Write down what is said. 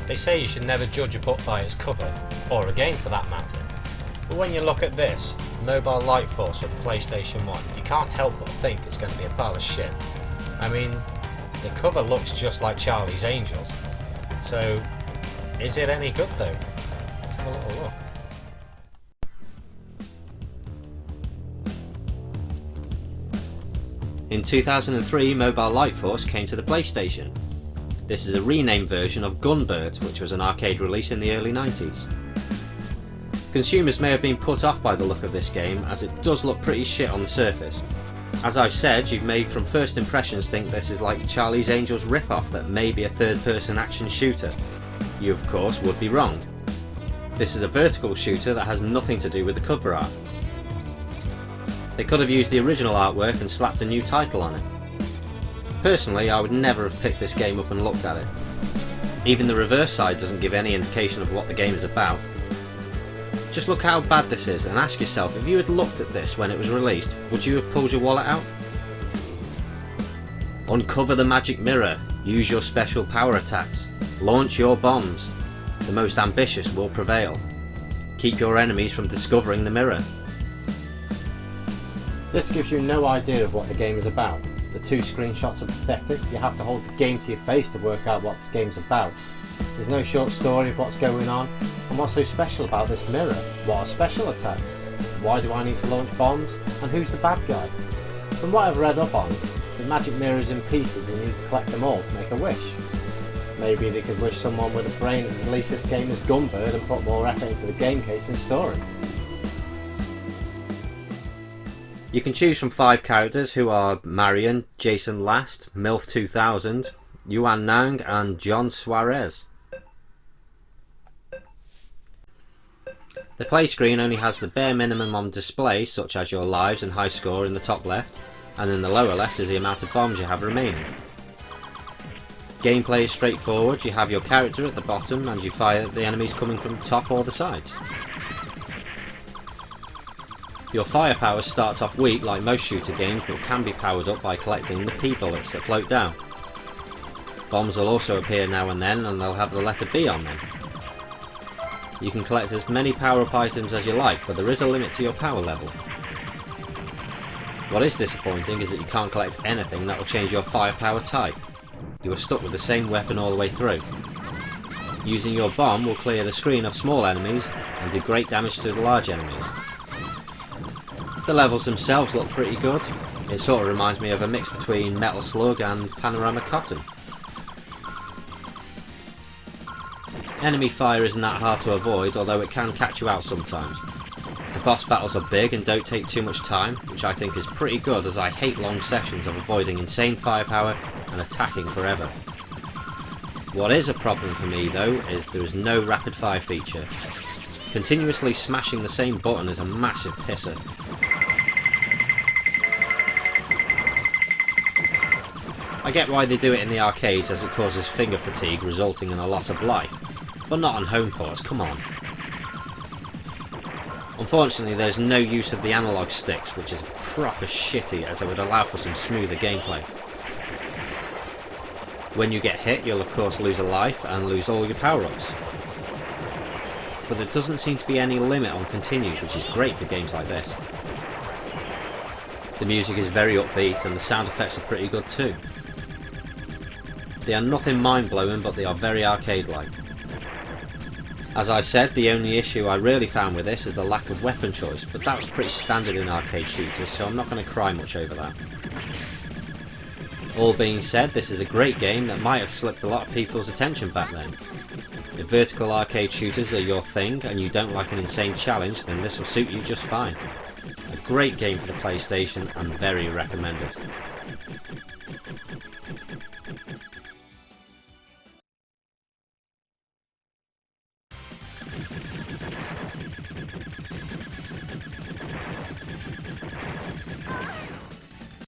They say you should never judge a book by its cover, or a game for that matter. But when you look at this, Mobile Light Force for the PlayStation 1, you can't help but think it's going to be a pile of shit. I mean, the cover looks just like Charlie's Angels. So, is it any good though? Let's have a little look. In 2003, Mobile Light Force came to the PlayStation. This is a renamed version of Gunbird, which was an arcade release in the early 90s. Consumers may have been put off by the look of this game, as it does look pretty shit on the surface. As I've said, you may from first impressions think this is like Charlie's Angels rip-off that may be a third-person action shooter. You of course would be wrong. This is a vertical shooter that has nothing to do with the cover art. They could have used the original artwork and slapped a new title on it. Personally, I would never have picked this game up and looked at it. Even the reverse side doesn't give any indication of what the game is about. Just look how bad this is and ask yourself, if you had looked at this when it was released, would you have pulled your wallet out? Uncover the magic mirror, use your special power attacks, launch your bombs. The most ambitious will prevail. Keep your enemies from discovering the mirror. This gives you no idea of what the game is about. The two screenshots are pathetic. You have to hold the game to your face to work out what this game's about. There's no short story of what's going on, and what's so special about this mirror? What are special attacks? Why do I need to launch bombs? And who's the bad guy? From what I've read up on, the magic mirror is in pieces and you need to collect them all to make a wish. Maybe they could wish someone with a brain to release this game as Gunbird and put more effort into the game case and story. You can choose from 5 characters who are Marion, Jason Last, MILF 2000, Yuan Nang and John Suarez. The play screen only has the bare minimum on display, such as your lives and high score in the top left, and in the lower left is the amount of bombs you have remaining. Gameplay is straightforward. You have your character at the bottom and you fire at the enemies coming from the top or the sides. Your firepower starts off weak like most shooter games, but can be powered up by collecting the P bullets that float down. Bombs will also appear now and then, and they'll have the letter B on them. You can collect as many power-up items as you like, but there is a limit to your power level. What is disappointing is that you can't collect anything that will change your firepower type. You are stuck with the same weapon all the way through. Using your bomb will clear the screen of small enemies and do great damage to the large enemies. The levels themselves look pretty good. It sort of reminds me of a mix between Metal Slug and Panorama Cotton. Enemy fire isn't that hard to avoid, although it can catch you out sometimes. The boss battles are big and don't take too much time, which I think is pretty good, as I hate long sessions of avoiding insane firepower and attacking forever. What is a problem for me though is there is no rapid fire feature. Continuously smashing the same button is a massive pisser. I get why they do it in the arcades, as it causes finger fatigue resulting in a loss of life, but not on home ports, come on. Unfortunately there's no use of the analog sticks, which is proper shitty, as it would allow for some smoother gameplay. When you get hit you'll of course lose a life and lose all your power-ups. But there doesn't seem to be any limit on continues, which is great for games like this. The music is very upbeat and the sound effects are pretty good too. They are nothing mind-blowing, but they are very arcade-like. As I said, the only issue I really found with this is the lack of weapon choice, but that was pretty standard in arcade shooters, so I'm not going to cry much over that. All being said, this is a great game that might have slipped a lot of people's attention back then. If vertical arcade shooters are your thing and you don't like an insane challenge, then this will suit you just fine. A great game for the PlayStation and very recommended.